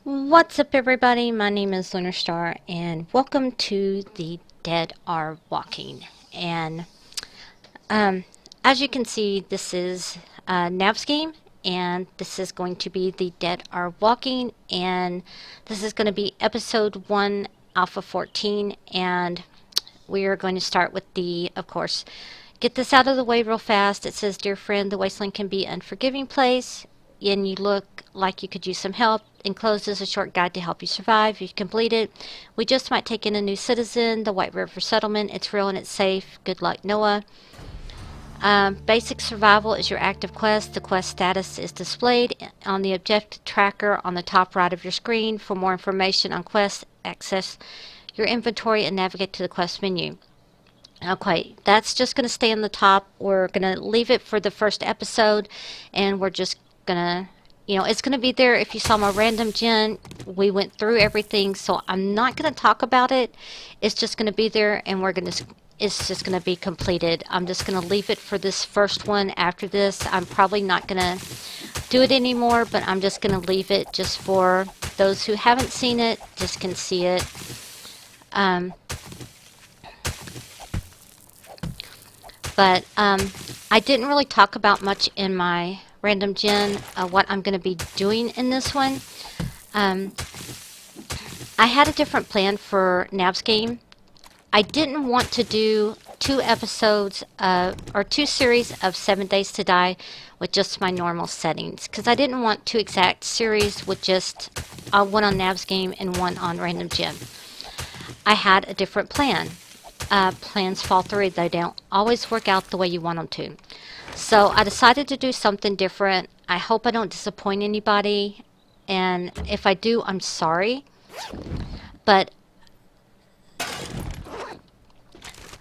What's up, everybody? My name is Lunar Star, and welcome to The Dead Are Walking. And um, as you can see, this is Nav's game, and this is going to be The Dead Are Walking, and this is going to be episode 1, Alpha 14, and we are going to start with of course, get this out of the way real fast. It says, "Dear friend, the wasteland can be an unforgiving place, and you look like you could use some help. Enclosed is a short guide to help you survive. If you complete it, we just might take in a new citizen. The White River Settlement. It's real and it's safe. Good luck, Noah." Basic survival is your active quest. The quest status is displayed on the objective tracker on the top right of your screen. For more information on quests, access your inventory and navigate to the quest menu. Okay, that's just going to stay on the top. We're going to leave it for the first episode, and we're just going to, it's going to be there. If you saw my random gen, we went through everything, so I'm not going to talk about it. It's just going to be there, and it's just going to be completed. I'm just going to leave it for this first one. After this, I'm probably not going to do it anymore, but I'm just going to leave it just for those who haven't seen it, just can see it. But I didn't really talk about much in my random gen what I'm going to be doing in this one. I had a different plan for Nav's game. I didn't want to do 2 episodes or 2 series of 7 Days to Die with just my normal settings, because I didn't want 2 exact series with just one on Nav's game and one on random gen. I had a different plan. Plans fall through. They don't always work out the way you want them to. So I decided to do something different. I hope I don't disappoint anybody, and if I do, I'm sorry. But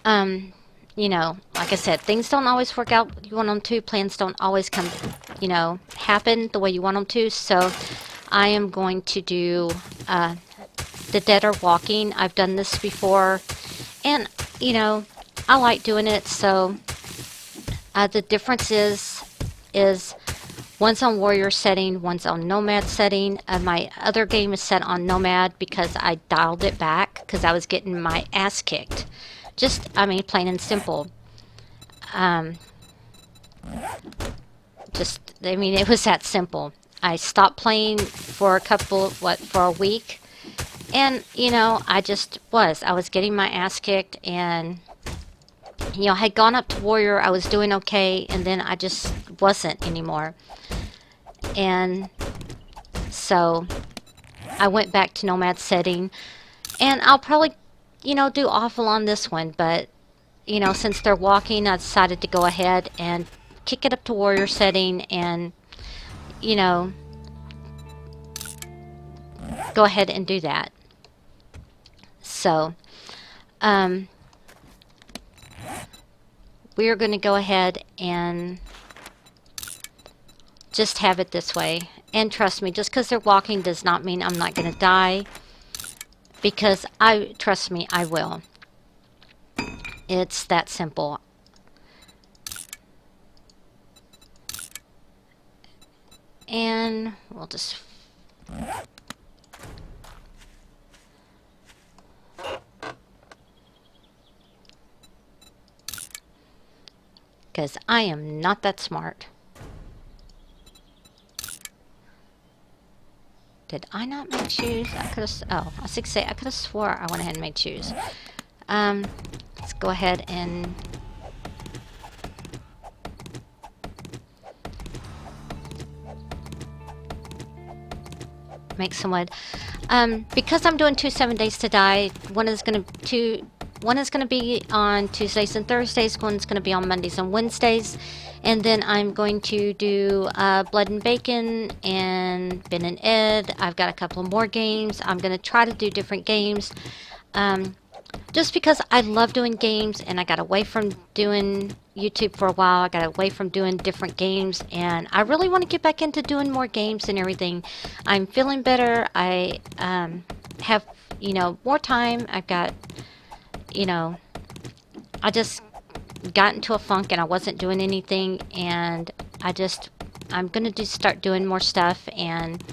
like I said, things don't always work out you want them to. Plans don't always come, happen the way you want them to. So I am going to do The Dead Are Walking. I've done this before, and I like doing it. So the difference is one's on warrior setting, one's on nomad setting. My other game is set on nomad because I dialed it back because I was getting my ass kicked. Plain and simple. It was that simple. I stopped playing for for a week. And, I was getting my ass kicked, and, I had gone up to warrior. I was doing okay, and then I just wasn't anymore. And so I went back to nomad setting, and I'll probably, do awful on this one, but, since they're walking, I decided to go ahead and kick it up to warrior setting and, go ahead and do that. So, we are going to go ahead and just have it this way. And trust me, just because they're walking does not mean I'm not going to die. Because trust me, I will. It's that simple. And we'll just... because I am not that smart. Did I not make shoes? I could have... oh, I was going to say, I could have swore I went ahead and made shoes. Let's go ahead and... make some wood. Because I'm doing 2 7 Days to Die, one is going to be on Tuesdays and Thursdays, one's going to be on Mondays and Wednesdays, and then I'm going to do Blood and Bacon and Ben and Ed. I've got a couple more games. I'm going to try to do different games, just because I love doing games, and I got away from doing YouTube for a while. I got away from doing different games, and I really want to get back into doing more games and everything. I'm feeling better. I have, more time. I've got, I just got into a funk and I wasn't doing anything, and I'm gonna start doing more stuff, and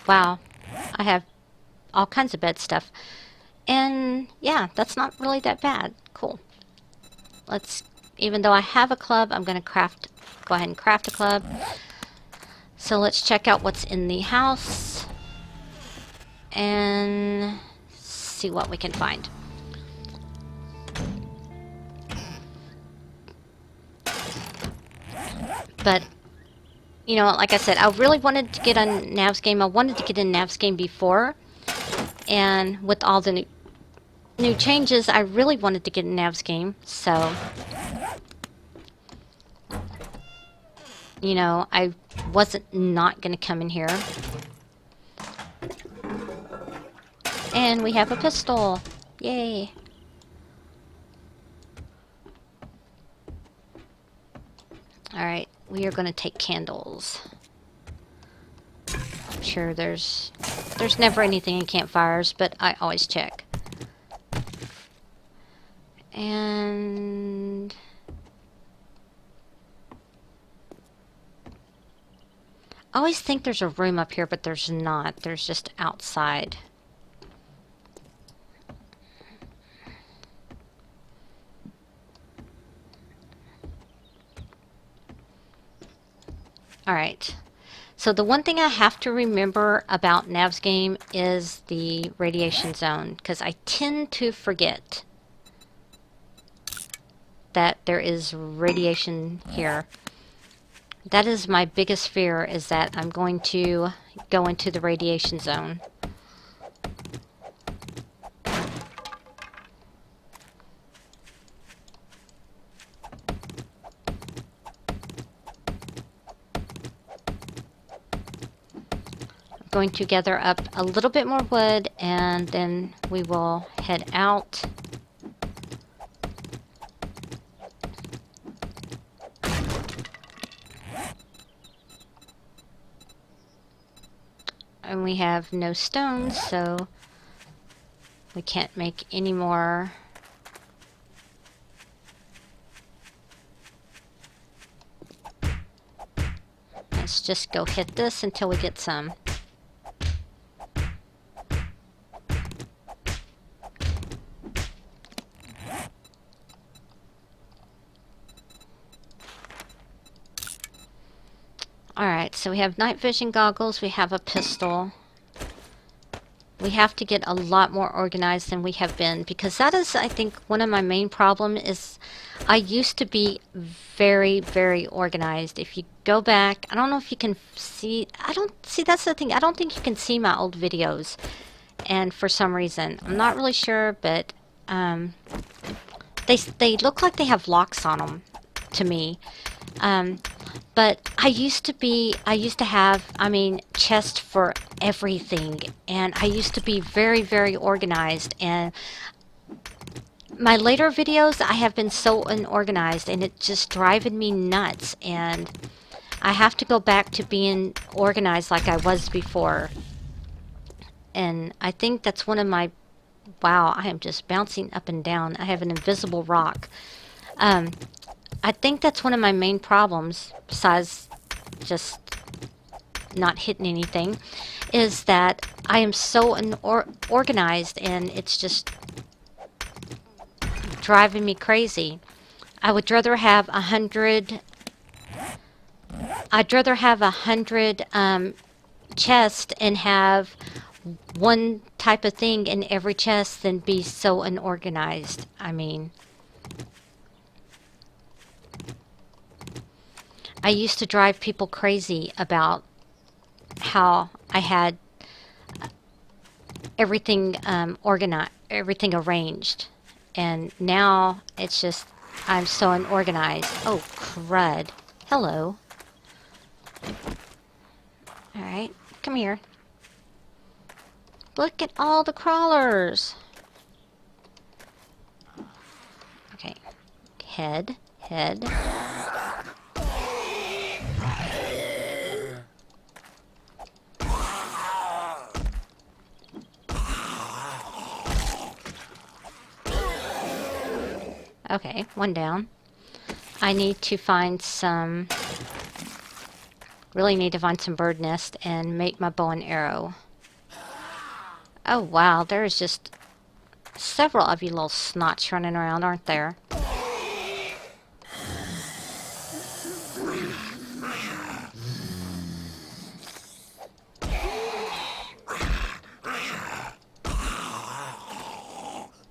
wow, I have all kinds of bed stuff. And yeah, that's not really that bad. Cool. Let's, even though I have a club, I'm going to go ahead and craft a club. So let's check out what's in the house and see what we can find. But, you know, like I said, I really wanted to get on Nav's game. I wanted to get in Nav's game before. And with all the new changes, I really wanted to get in Nav's game. So, you know, I wasn't not going to come in here. And we have a pistol. Yay. Alright, we are going to take candles. I'm sure there's never anything in campfires, but I always check. And I always think there's a room up here, but there's not. There's just outside. Alright. So the one thing I have to remember about Nav's game is the radiation zone, because I tend to forget that there is radiation here. That is my biggest fear, is that I'm going to go into the radiation zone. I'm going to gather up a little bit more wood, and then we will head out. And we have no stones, so we can't make any more. Let's just go hit this until we get some. Alright, so we have night vision goggles, we have a pistol. We have to get a lot more organized than we have been, because that is, I think, one of my main problems is I used to be very, very organized. If you go back, I don't know if you can see, that's the thing, I don't think you can see my old videos. And for some reason, I'm not really sure, but they look like they have locks on them to me. But I used to have, I mean, chest for everything, and I used to be very, very organized, and my later videos, I have been so unorganized, and it's just driving me nuts, and I have to go back to being organized like I was before. And I think that's one of my, wow, I am just bouncing up and down. I have an invisible rock. I think that's one of my main problems, besides just not hitting anything, is that I am so unorganized, and it's just driving me crazy. I would rather have 100. I'd rather have 100 chests and have one type of thing in every chest than be so unorganized. I mean, I used to drive people crazy about how I had everything organized, everything arranged, and now it's just I'm so unorganized. Oh, crud. Hello. Alright, come here. Look at all the crawlers. Okay. Head. Okay, one down. I need to find some Really need to find some bird nest and make my bow and arrow. Oh wow, there's just several of you little snots running around, aren't there?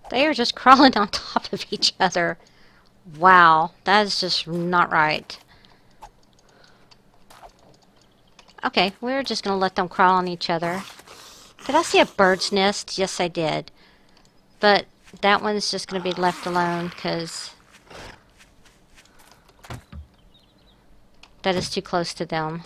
They are just crawling on top of each other. Wow, that is just not right. Okay, we're just going to let them crawl on each other. Did I see a bird's nest? Yes, I did. But that one's just going to be left alone because that is too close to them.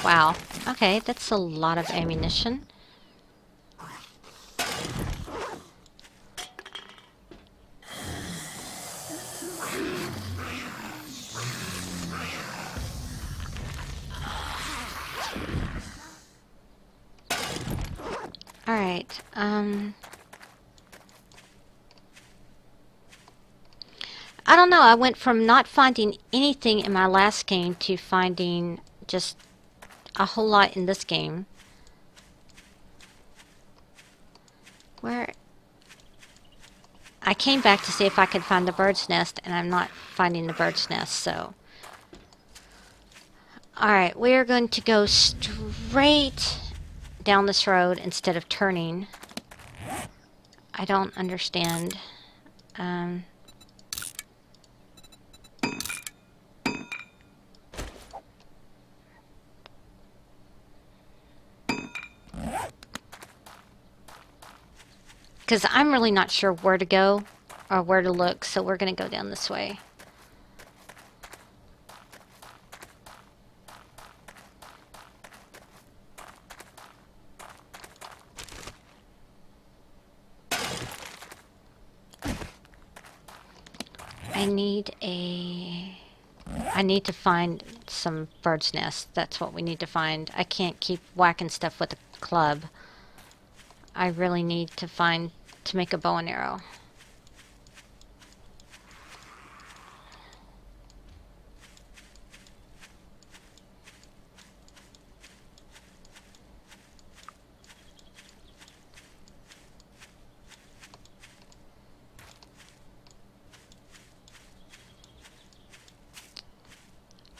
Wow. Okay, that's a lot of ammunition. Alright, I don't know, I went from not finding anything in my last game to finding just a whole lot in this game. Where... I came back to see if I could find the bird's nest, and I'm not finding the bird's nest, so... Alright, we're going to go straight down this road instead of turning. I don't understand. Because I'm really not sure where to go or where to look, so we're going to go down this way. I need to find some bird's nests. That's what we need to find. I can't keep whacking stuff with a club. I really need to find to make a bow and arrow.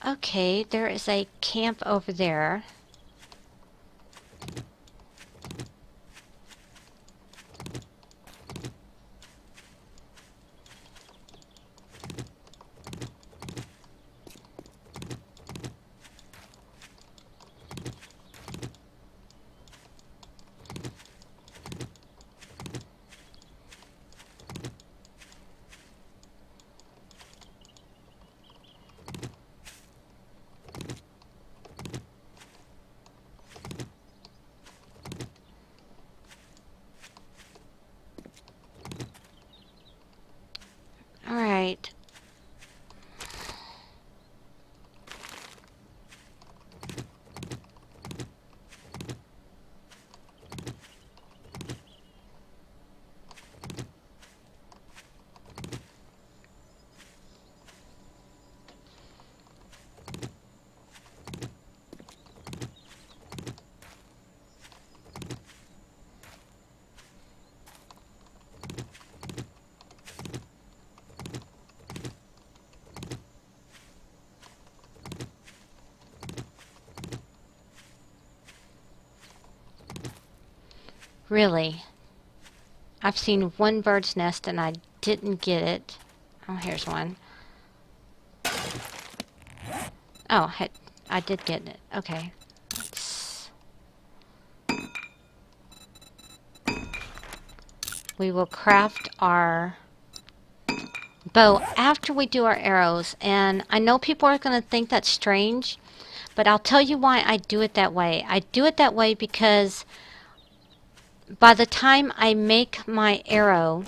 Okay, there is a camp over there. Alright. Really? I've seen one bird's nest and I didn't get it. Oh, here's one. Oh, I did get it. Okay. We will craft our bow after we do our arrows. And I know people are going to think that's strange, but I'll tell you why I do it that way. I do it that way because by the time I make my arrow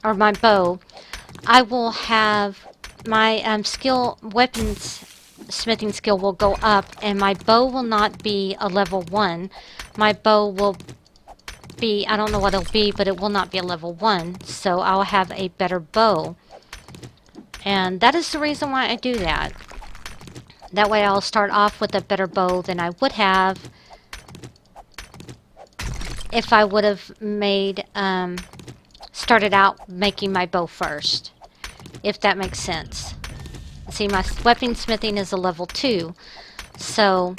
or my bow, I will have my weapons smithing skill will go up, and my bow will not be a level 1. My bow will be, I don't know what it'll be, but it will not be a level 1, so I'll have a better bow. And that is the reason why I do that. That way I'll start off with a better bow than I would have if I would have started out making my bow first. If that makes sense. See, my weaponsmithing is a level 2, so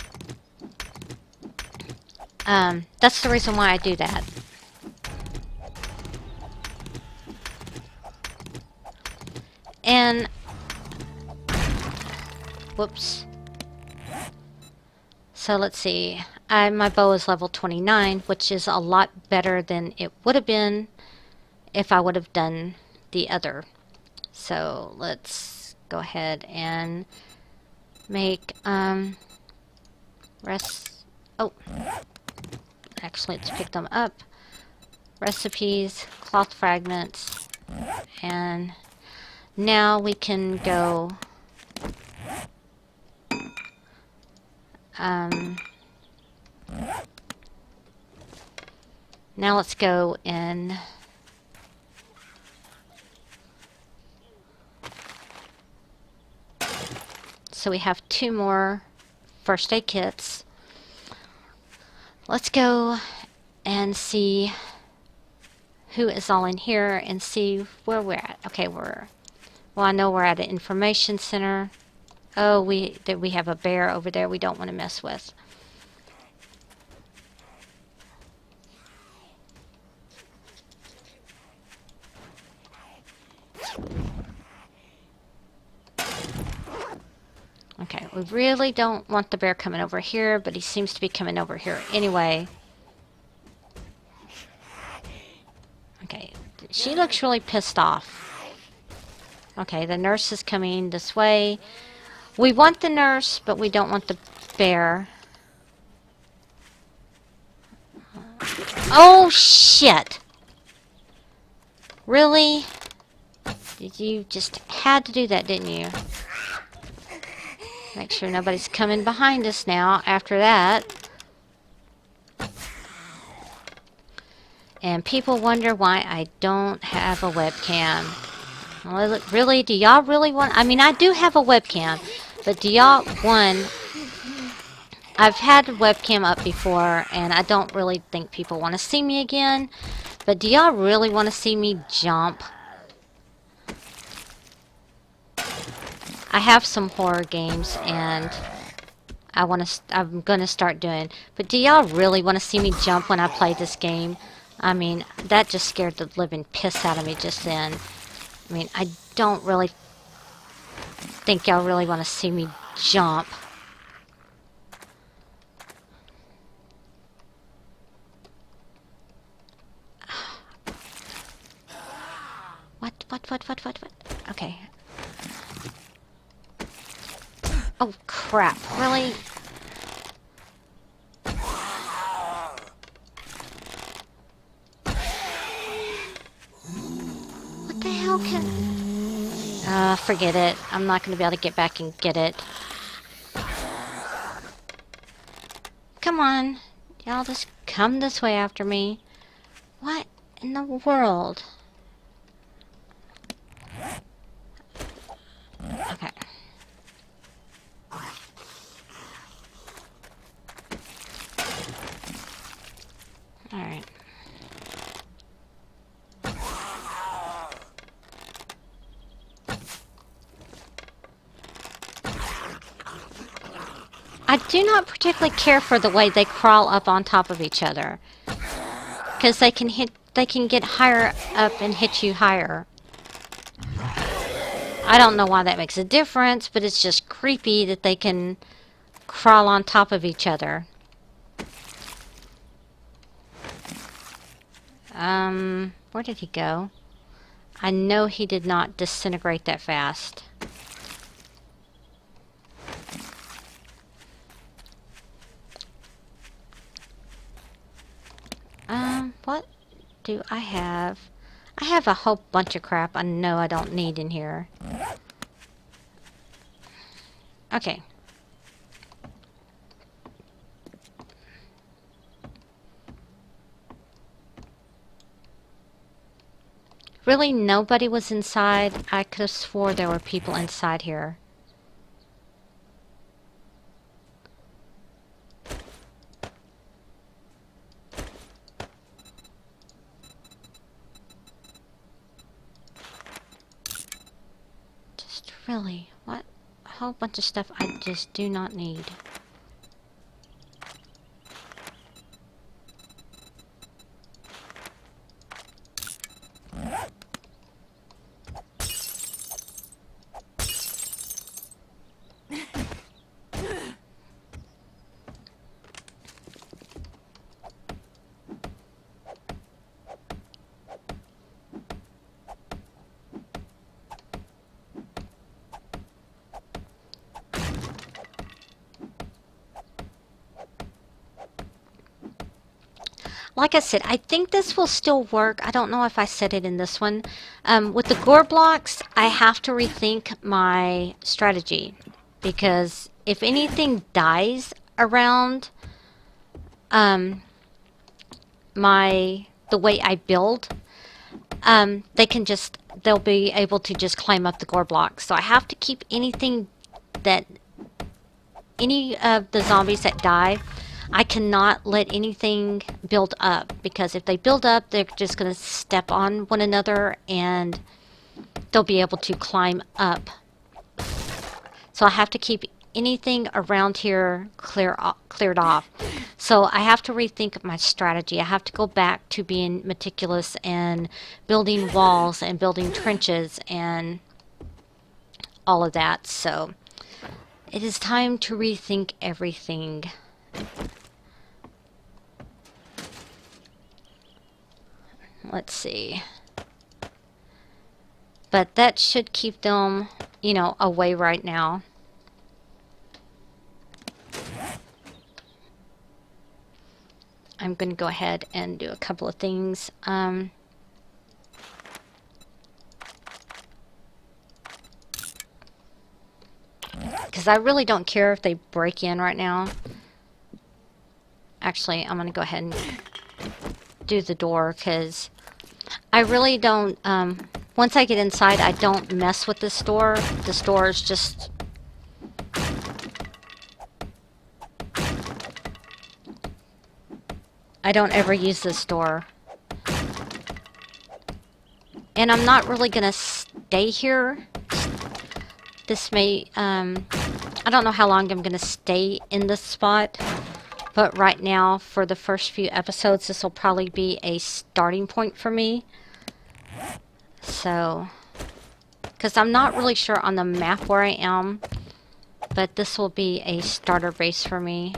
that's the reason why I do that. And whoops. So let's see. My bow is level 29, which is a lot better than it would have been if I would have done the other. So let's go ahead and make oh, actually let's pick them up. Recipes, cloth fragments, and now we can go now let's go in so we have 2 more first aid kits. Let's go and see who is all in here and see where we're at. Okay, well, I know we're at an information center. Oh, we have a bear over there we don't want to mess with. Okay, we really don't want the bear coming over here, but he seems to be coming over here anyway. Okay, she looks really pissed off. Okay, the nurse is coming this way. We want the nurse, but we don't want the bear. Oh, shit! Really? You just had to do that, didn't you? Make sure nobody's coming behind us now after that. And people wonder why I don't have a webcam. Well, really? Do y'all really want... I mean, I do have a webcam, but do y'all... I've had a webcam up before, and I don't really think people want to see me again. But do y'all really want to see me jump? I have some horror games, and I'm gonna start doing. But do y'all really want to see me jump when I play this game? I mean, that just scared the living piss out of me just then. I mean, I don't really think y'all really want to see me jump. What? Okay. Oh, crap. Really? What the hell can... forget it. I'm not going to be able to get back and get it. Come on. Y'all just come this way after me. What in the world? Okay. Alright. I do not particularly care for the way they crawl up on top of each other. Because they can get higher up and hit you higher. I don't know why that makes a difference, but it's just creepy that they can crawl on top of each other. Where did he go? I know he did not disintegrate that fast. What do I have? I have a whole bunch of crap I know I don't need in here. Okay. Really, nobody was inside? I could have swore there were people inside here. Just really, what? A whole bunch of stuff I just do not need. Like I said, I think this will still work. I don't know if I said it in this one. With the gore blocks, I have to rethink my strategy. Because if anything dies around the way I build, they'll be able to just climb up the gore blocks. So I have to keep any of the zombies that die, I cannot let anything build up, because if they build up, they're just going to step on one another and they'll be able to climb up. So I have to keep anything around here cleared off. So I have to rethink my strategy. I have to go back to being meticulous and building walls and building trenches and all of that. So it is time to rethink everything. Let's see. But that should keep them, you know, away right now. I'm going to go ahead and do a couple of things. Because I really don't care if they break in right now. Actually, I'm going to go ahead and do the door, because I really don't, once I get inside, I don't mess with this door. This door is just... I don't ever use this door. And I'm not really going to stay here. This may, I don't know how long I'm going to stay in this spot. But right now, for the first few episodes, this will probably be a starting point for me. So, because I'm not really sure on the map where I am, but this will be a starter base for me.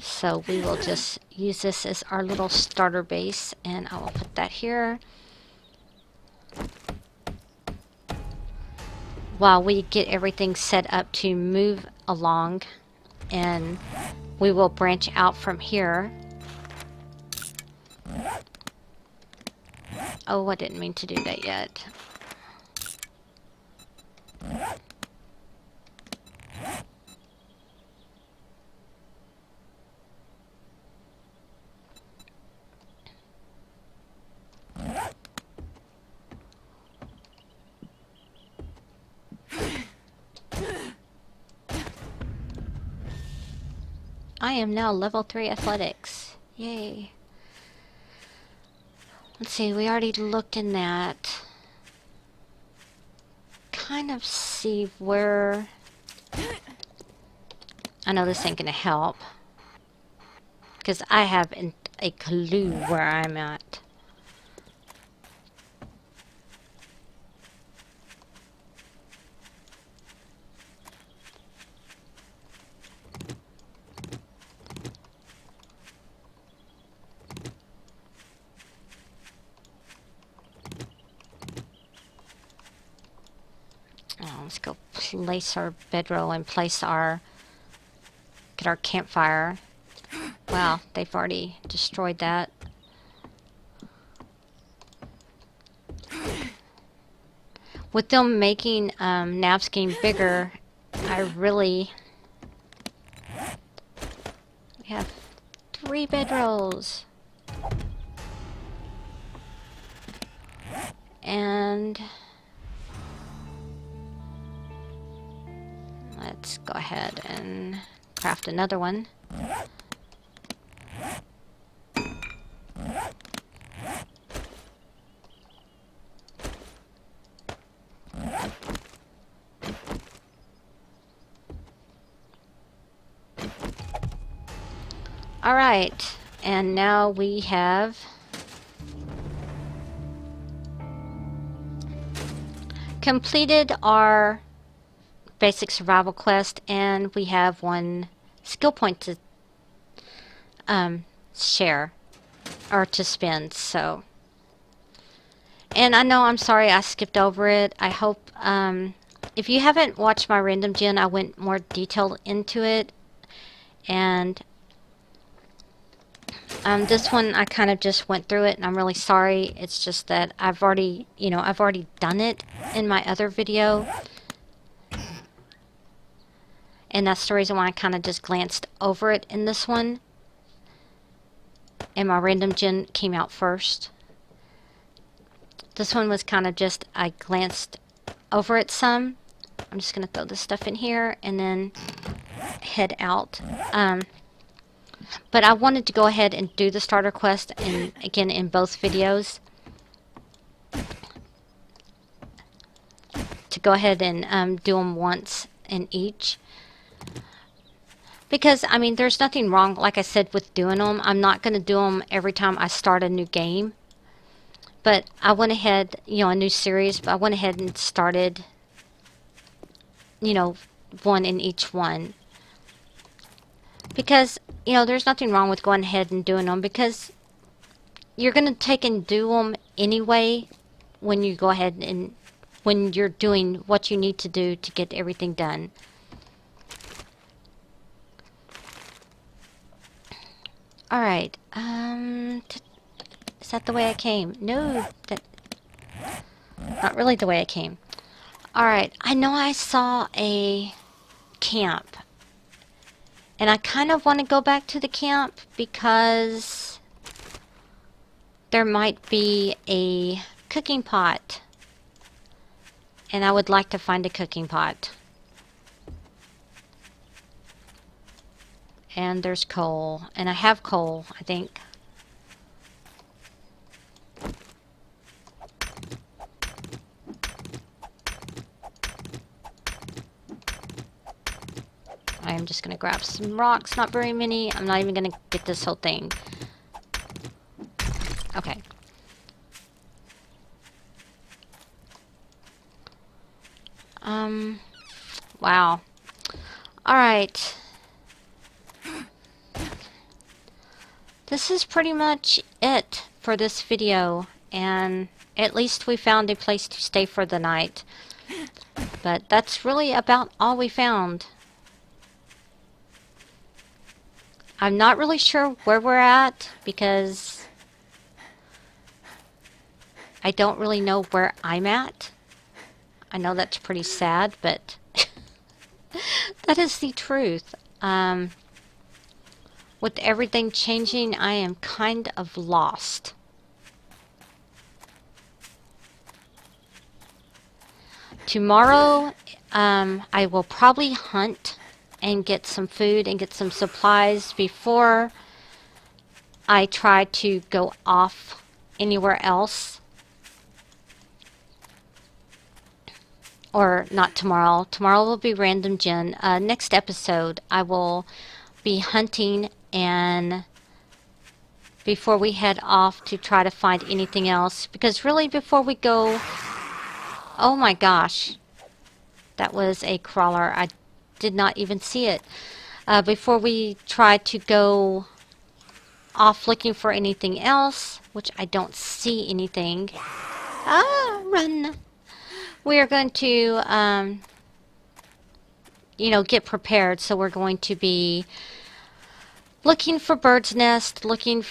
So we will just use this as our little starter base, and I will put that here. While we get everything set up to move along, and we will branch out from here. Oh, I didn't mean to do that yet. I am now level 3 athletics. Yay. Let's see, we already looked in that. Kind of see where... I know this ain't gonna help, because I haven't a clue where I'm at. Oh, let's go place our bedroll and place our... get our campfire. Wow, they've already destroyed that. with them making Nav's game bigger, I really... We have 3 bedrolls. And let's go ahead and craft another one. Alright, and now we have completed our basic survival quest, and we have 1 skill point to share or to spend. So, and I know, I'm sorry I skipped over it. I hope if you haven't watched my random gen, I went more detailed into it, and this one I kind of just went through it, and I'm really sorry. It's just that I've already done it in my other video, and that's the reason why I kind of just glanced over it in this one. And my random gen came out first. This one was kind of just, I glanced over it some. I'm just going to throw this stuff in here and then head out. But I wanted to go ahead and do the starter quest, and again in both videos, to go ahead and do them once in each. Because, I mean, there's nothing wrong, like I said, with doing them. I'm not going to do them every time I start a new game. But I went ahead, a new series, but I went ahead and started, one in each one. Because, there's nothing wrong with going ahead and doing them, because you're going to take and do them anyway when you go ahead and when you're doing what you need to do to get everything done. Alright, is that the way I came? No, not really the way I came. Alright, I know I saw a camp, and I kind of want to go back to the camp because there might be a cooking pot, and I would like to find a cooking pot. And there's coal, and I have coal, I think. I'm just going to grab some rocks, not very many. I'm not even going to get this whole thing. Okay. Wow. Alright. This is pretty much it for this video, and at least we found a place to stay for the night. But that's really about all we found. I'm not really sure where we're at, because I don't really know where I'm at. I know that's pretty sad, but that is the truth. With everything changing, I am kind of lost. Tomorrow, I will probably hunt and get some food and get some supplies before I try to go off anywhere else. Or not tomorrow. Tomorrow will be random gen. Next episode, I will be hunting, and before we head off to try to find anything else, because really before we go, oh my gosh, that was a crawler. I did not even see it. Before we try to go off looking for anything else, which I don't see anything. Run! We are going to, get prepared. So we're going to be looking for birds' nests, looking,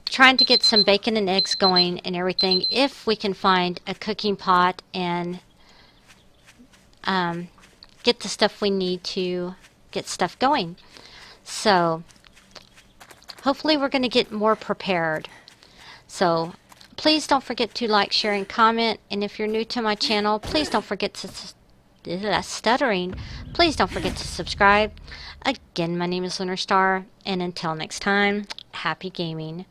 trying to get some bacon and eggs going and everything, if we can find a cooking pot and get the stuff we need to get stuff going. So hopefully we're going to get more prepared. So please don't forget to like, share, and comment. And if you're new to my channel, please don't forget to stuttering. Please don't forget to subscribe. Again, my name is Lunar Star, and until next time, happy gaming.